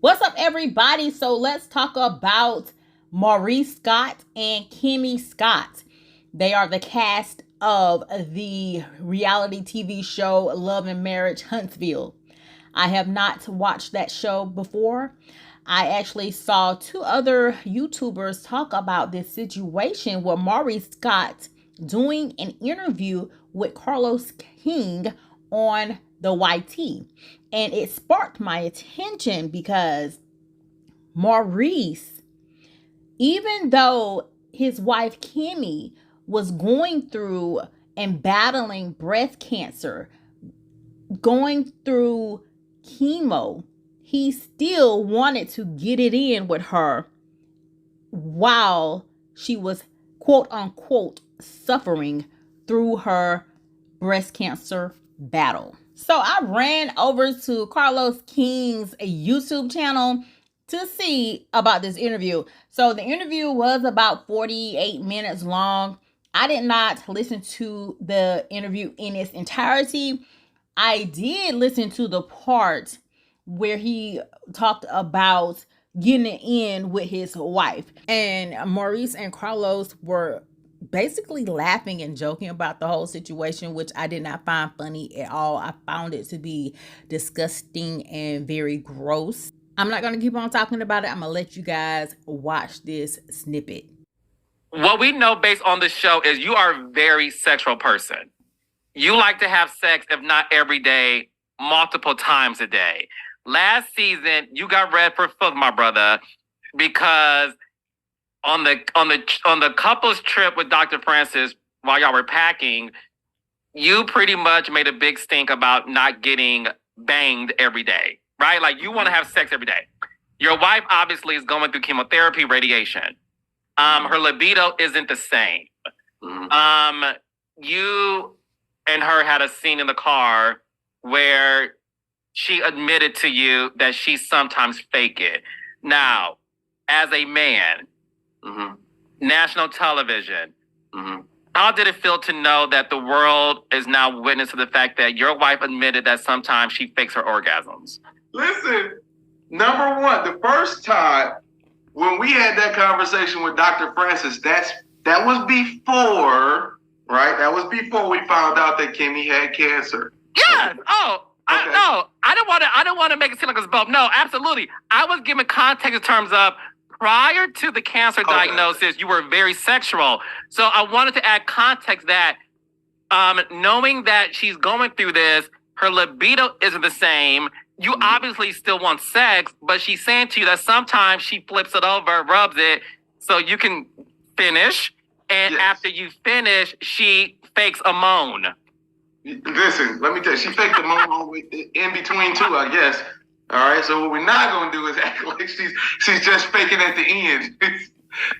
What's up, everybody? So let's talk about Maurice Scott and Kimmie Scott. They are the cast of the reality TV show Love&Marriage Huntsville. I have not watched that show before. I actually saw two other YouTubers talk about this situation where Maurice Scott doing an interview with Carlos King on the YT. And it sparked my attention because Maurice, even though his wife Kimmie was going through and battling breast cancer, going through chemo, he still wanted to get it in with her while she was quote unquote suffering through her breast cancer battle. So I ran over to Carlos King's YouTube channel to see about this interview. So the interview was about 48 minutes long. I did not listen to the interview in its entirety. I did listen to the part where he talked about getting it in with his wife. And Maurice and Carlos were basically laughing and joking about the whole situation, which I did not find funny at all. I found it to be disgusting and very gross. I'm not going to keep on talking about it. I'm going to let you guys watch this snippet. What we know based on the show is you are a very sexual person. You like to have sex, if not every day, multiple times a day. Last season, you got red for foot, my brother, because on the couples trip with Dr. Francis, while y'all were packing, you pretty much made a big stink about not getting banged every day, right? Like you want to have sex every day. Your wife obviously is going through chemotherapy, radiation. Her libido isn't the same. You and her had a scene in the car where she admitted to you that she sometimes fake it. Now, as a man, national television, how did it feel to know that the world is now witness to the fact that your wife admitted that sometimes she fakes her orgasms? Listen, number one, the first time when we had that conversation with Dr. Francis, that was before, right? That was before we found out that Kimmie had cancer. Yes. Oh, okay. No. I don't want to make it seem like it's both. No, absolutely. I was giving context in terms of prior to the cancer diagnosis, you were very sexual. So I wanted to add context that knowing that she's going through this, her libido isn't the same. You obviously still want sex, but she's saying to you that sometimes she flips it over, rubs it, so you can finish. And after you finish, she fakes a moan. Listen, let me tell you, she faked a moan in between two, I guess. All right, so what we're not going to do is act like she's just faking at the end.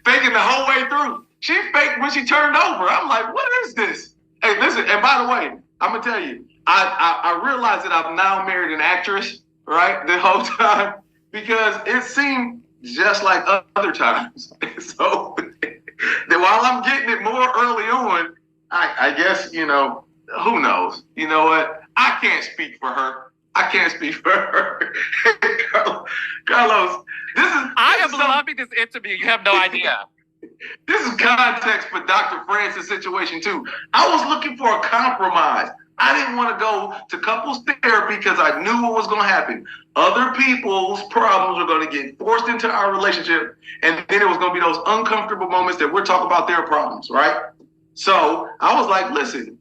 Faking the whole way through. She faked when she turned over. I'm like, what is this? Hey, listen, and by the way, I'm going to tell you, I realized that I've now married an actress, right, the whole time, because it seemed just like other times. So that while I'm getting it more early on, I guess, you know, who knows? You know what? I can't speak for her. Carlos, I am loving this interview. You have no idea. This is context for Dr. Francis' situation too. I was looking for a compromise. I didn't want to go to couples therapy because I knew what was going to happen. Other people's problems were going to get forced into our relationship, and then it was going to be those uncomfortable moments that we're talking about their problems, right? So I was like, listen,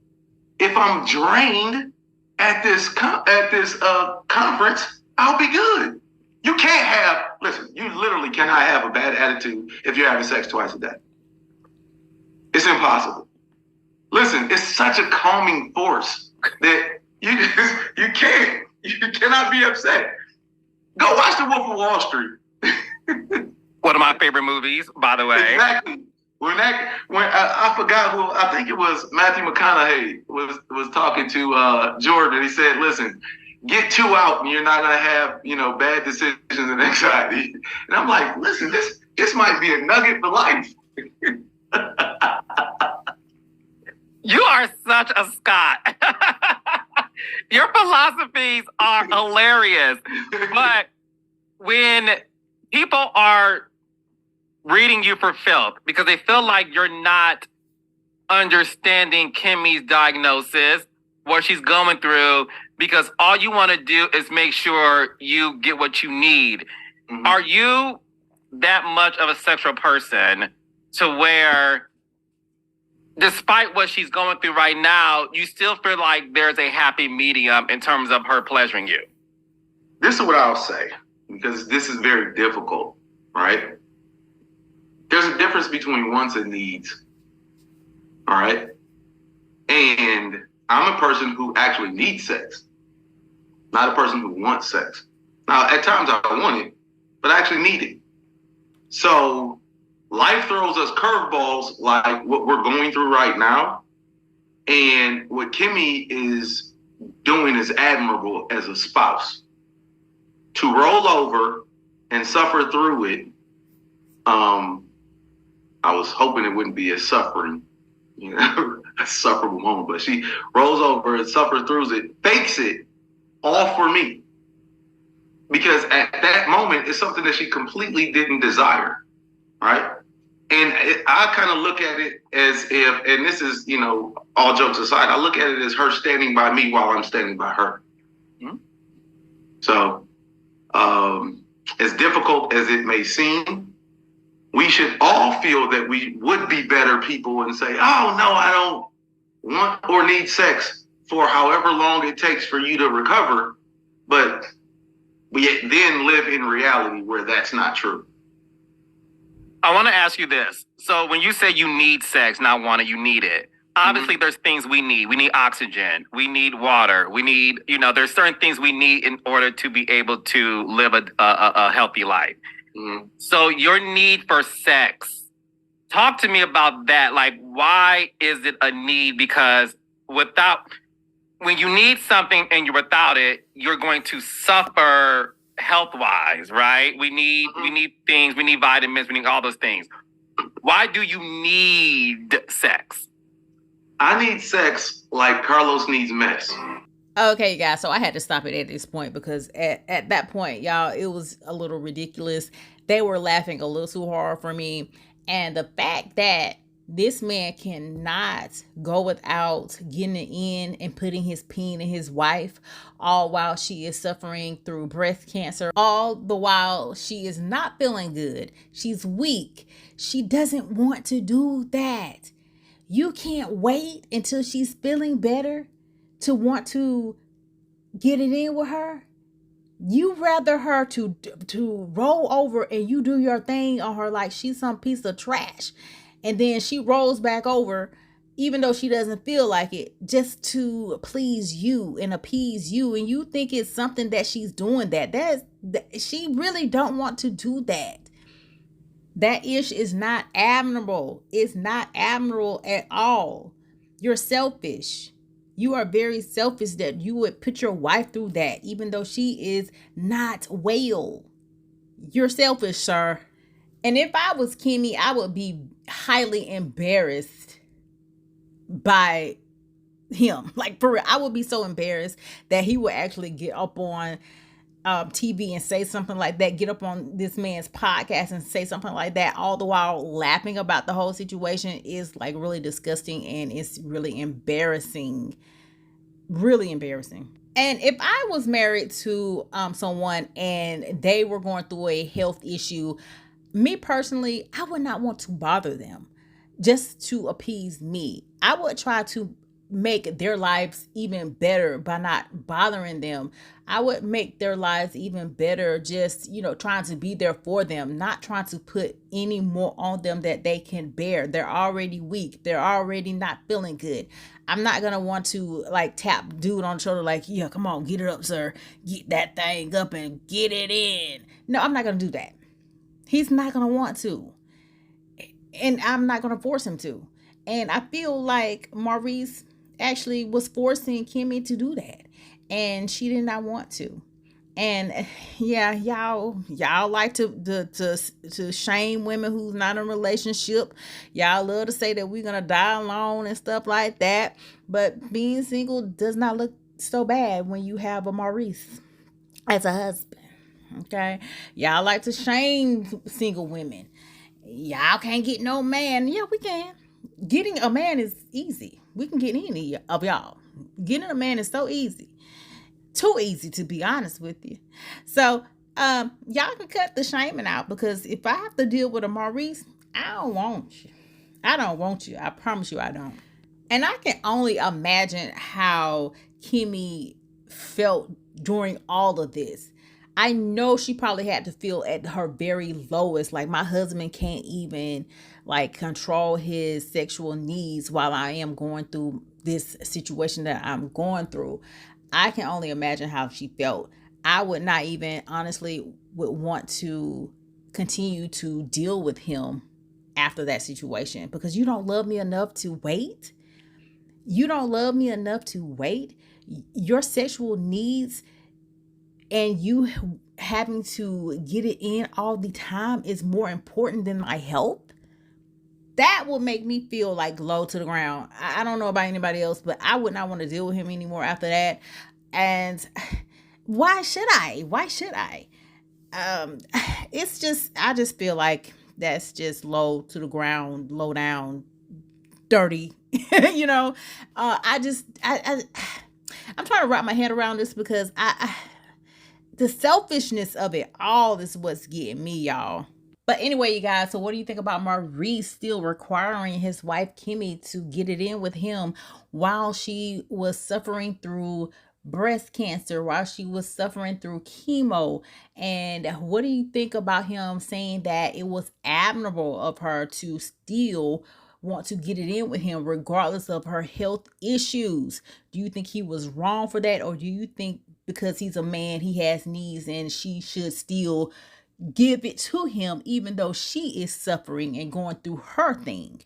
if I'm drained at this conference, I'll be good. You can't have, listen, you literally cannot have a bad attitude if you're having sex twice a day. It's impossible. Listen, it's such a calming force that you cannot be upset. Go watch The Wolf of Wall Street. One of my favorite movies, by the way. Exactly. When I forgot who, I think it was Matthew McConaughey was talking to Jordan. He said, listen, get two out and you're not going to have, you know, bad decisions and anxiety. And I'm like, listen, this might be a nugget for life. You are such a Scott. Your philosophies are hilarious. But when people are reading you for filth because they feel like you're not understanding Kimmie's diagnosis, what she's going through, because all you want to do is make sure you get what you need. Mm-hmm. Are you that much of a sexual person to where, despite what she's going through right now, you still feel like there's a happy medium in terms of her pleasuring you? This is what I'll say, because this is very difficult, right? There's a difference between wants and needs, all right? And I'm a person who actually needs sex, not a person who wants sex. Now, at times I want it, but I actually need it. So life throws us curveballs like what we're going through right now. And what Kimmie is doing is admirable as a spouse. To roll over and suffer through it, I was hoping it wouldn't be a suffering, a sufferable moment, but she rolls over and suffers through it, fakes it all for me. Because at that moment, it's something that she completely didn't desire, right? And I kind of look at it as if, and this is, all jokes aside, I look at it as her standing by me while I'm standing by her. Mm-hmm. So, as difficult as it may seem, we should all feel that we would be better people and say, oh, no, I don't want or need sex for however long it takes for you to recover. But we then live in reality where that's not true. I want to ask you this. So when you say you need sex, not want it, you need it. Obviously, there's things we need. We need oxygen. We need water. We need, there's certain things we need in order to be able to live a healthy life. Mm-hmm. So your need for sex, talk to me about that. Like, why is it a need? Because when you need something and you're without it, you're going to suffer health-wise, right? We need things. We need vitamins. We need all those things. Why do you need sex? I need sex like Carlos needs mess. Okay, guys, so I had to stop it at this point because at that point, y'all, it was a little ridiculous. They were laughing a little too hard for me. And the fact that this man cannot go without getting it in and putting his peen in his wife, all while she is suffering through breast cancer, all the while she is not feeling good. She's weak. She doesn't want to do that. You can't wait until she's feeling better to want to get it in with her. You rather her to roll over and you do your thing on her like she's some piece of trash. And then she rolls back over, even though she doesn't feel like it, just to please you and appease you. And you think it's something that she's doing that she really don't want to do that. That ish is not admirable. It's not admirable at all. You're selfish. You are very selfish that you would put your wife through that, even though she is not well. You're selfish, sir. And if I was Kimmie, I would be highly embarrassed by him. Like, for real, I would be so embarrassed that he would actually get up on TV and say something like that, get up on this man's podcast and say something like that, all the while laughing about the whole situation is like really disgusting and it's really embarrassing. Really embarrassing. And if I was married to someone and they were going through a health issue, me personally, I would not want to bother them just to appease me. I would try to make their lives even better by not bothering them. I would make their lives even better just, trying to be there for them, not trying to put any more on them that they can bear. They're already weak. They're already not feeling good. I'm not going to want to tap dude on the shoulder like, yeah, come on, get it up, sir. Get that thing up and get it in. No, I'm not going to do that. He's not going to want to. And I'm not going to force him to. And I feel like Maurice actually was forcing Kimmie to do that. And she did not want to. And yeah, y'all like to shame women who's not in a relationship. Y'all love to say that we're gonna die alone and stuff like that. But being single does not look so bad when you have a Maurice as a husband. Okay. Y'all like to shame single women. Y'all can't get no man. Yeah, we can. Getting a man is easy. We can get any of y'all. Getting a man is so easy. Too easy, to be honest with you. So, y'all can cut the shaming out, because if I have to deal with a Maurice, I don't want you. I don't want you. I promise you I don't. And I can only imagine how Kimmie felt during all of this. I know she probably had to feel at her very lowest, like, my husband can't even like control his sexual needs while I am going through this situation that I'm going through. I can only imagine how she felt. I would not even honestly would want to continue to deal with him after that situation, because you don't love me enough to wait. You don't love me enough to wait. Your sexual needs and you having to get it in all the time is more important than my health. That will make me feel like low to the ground. I don't know about anybody else, but I would not want to deal with him anymore after that. And why should I? Why should I? It's just, I just feel like that's just low to the ground, low down, dirty. You know, I'm trying to wrap my head around this, because the selfishness of it all is what's getting me, y'all. But anyway, you guys, so what do you think about Maurice still requiring his wife Kimmie to get it in with him while she was suffering through breast cancer, while she was suffering through chemo? And what do you think about him saying that it was admirable of her to still want to get it in with him regardless of her health issues? Do you think he was wrong for that, or do you think because he's a man, he has needs and she should still give it to him even though she is suffering and going through her thing?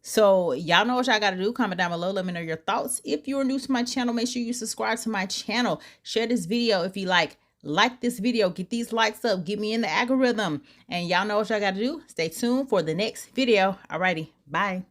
So y'all know what y'all got to do. Comment down below. Let me know your thoughts. If you're new to my channel, make sure you subscribe to my channel. Share this video if you like this video. Get these likes up. Get me in the algorithm. And y'all know what y'all got to do. Stay tuned for the next video. Alrighty. Bye.